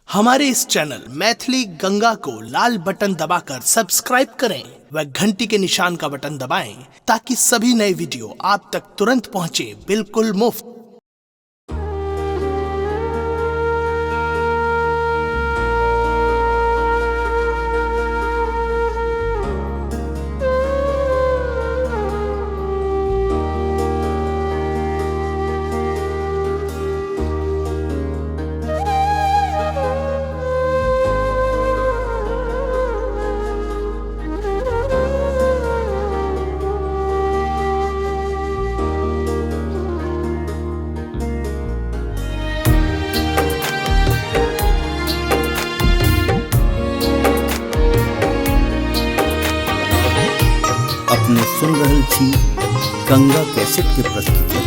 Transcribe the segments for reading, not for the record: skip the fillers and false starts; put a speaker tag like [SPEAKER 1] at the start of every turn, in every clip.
[SPEAKER 1] हमारे इस चैनल मैथिली गंगा को लाल बटन दबाकर सब्सक्राइब करें व घंटी के निशान का बटन दबाएं ताकि सभी नए वीडियो आप तक तुरंत पहुंचे बिल्कुल मुफ्त।
[SPEAKER 2] अपने सुन रहल छी गंगा कैसेट के प्रस्तुति।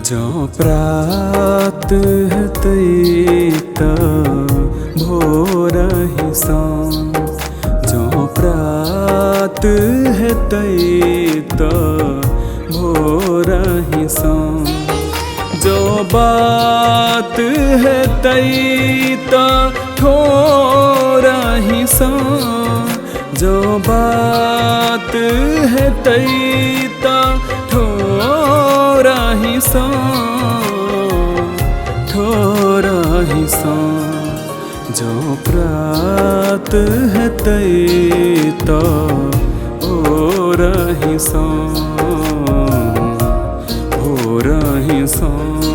[SPEAKER 3] जो प्रात हेतै त भोरहि साँझ, जो प्रात हेतै त भोरहि साँझ, जो बात हेतै त ठोरहि साँझ, जो बात हेतै त ठोरहि साँझ, ठोरहि साँझ, जो प्रात हेतै त भोरहि साँझ, भोरहि साँझ,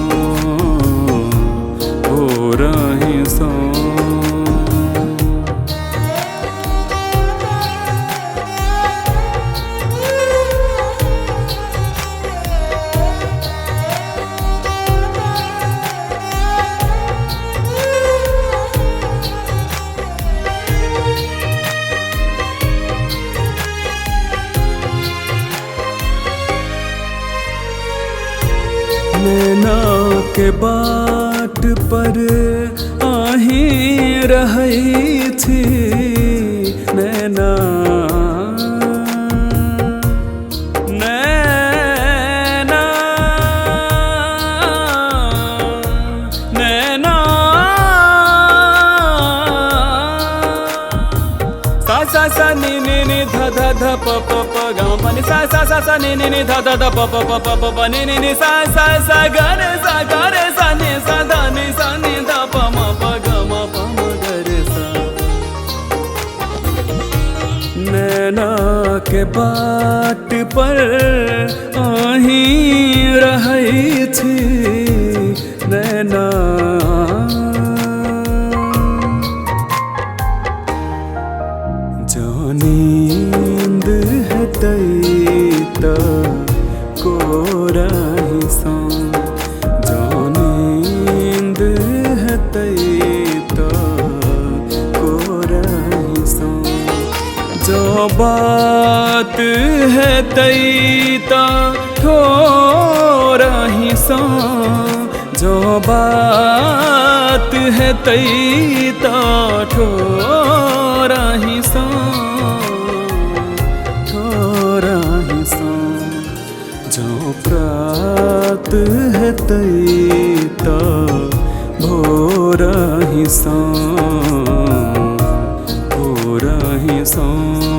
[SPEAKER 3] भोरहि साँझ। नैना के बाट पर आही रहै छी, नैना नैना नैना सा सा सा नि नि नि ध ध ध प प प ग म प नि सा सा सा सा नि नि नि ध ध ध प प प प प प नि नि नि सा सा सा ग रे सा नि सा ध नि सा नि ध प म प ग म प म ग रे सा। नैना के बाट पर आही रहै छी, नैना जो नींद हेतै त कोरहि साँझ, जो नींद हेतै त कोरहि साँझ, जो बात हेतै त ठोरहि साँझ, जो बात हेतै त ठोरहि साँझ, ठोरहि साँझ, जो प्रात हेतै त भोरहि साँझ, भोरहि साँझ,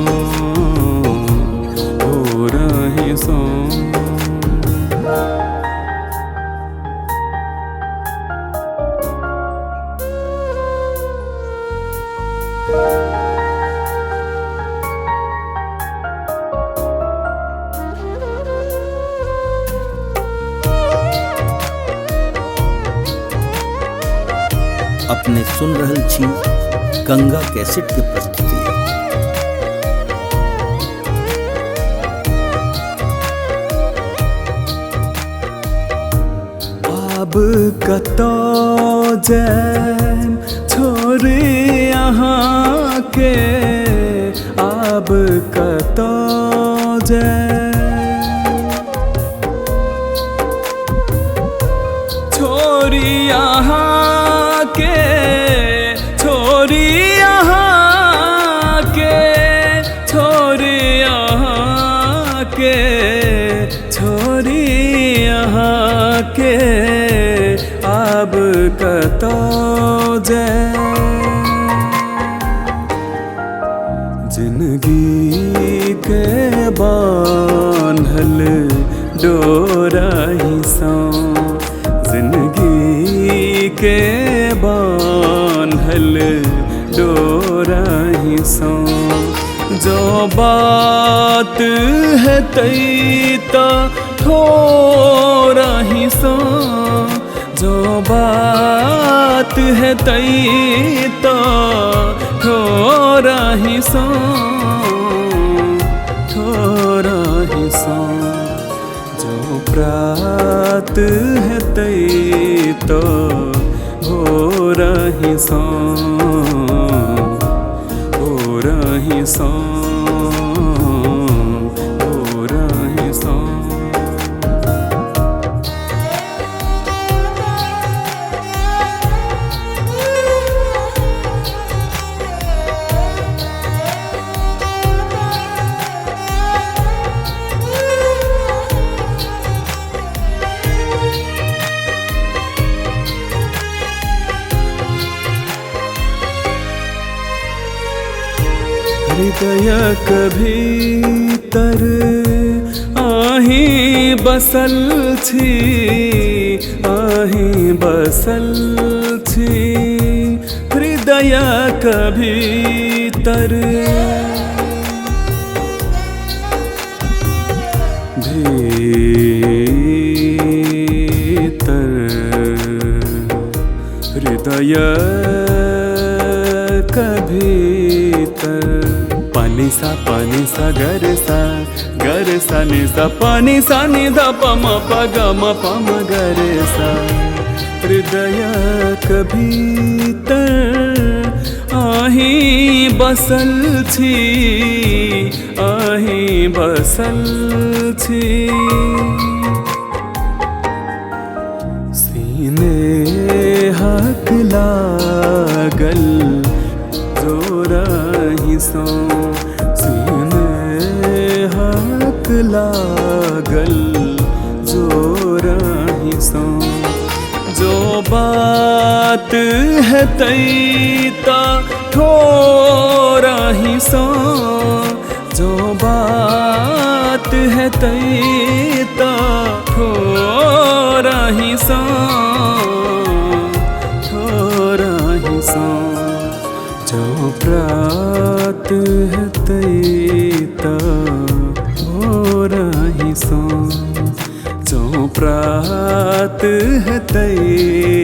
[SPEAKER 3] भोरहि साँझ।
[SPEAKER 2] अपने सुन रहल छी गंगा कैसेट के प्रस्तुति।
[SPEAKER 3] आब कतौ जाएम छोड़ी अहाँ के, आब कतौ जाएम छोड़ी अहाँ के, छोड़ी अहाँ के, छोड़ी अहाँ के, छोड़ी अहाँ के, अब कतो जय जिंदगी के बान्हल डोरा ही सौ जिंदगी के बान्हल डोरा ही सौ जो बात है तैता थोड़ा ही सौ जो बात है तैता थोड़ा ही सौ थोड़ा ही सौ जो प्रात है तैता थोड़ा ही सौ रही सौ हो रही सौ हृदय कभी तर आही बसल छी आही बसल छी हृदय कभी तर भीतर हृदय कभी तर पानी सा गर सा नि सा पानी सा नि ध प म प ग म प म गर सा हृदय कभी तर आही बसल छी आही बसल छी सीने हक लागल जोरा ही सौ लागल जोरा ही सौ जो बात है तैता थोड़ा ही सौ जो बात है तैता थोड़ा ही सौ थोड़ा ही सौ जो प्रात है तैता रही सो जो प्रात है तै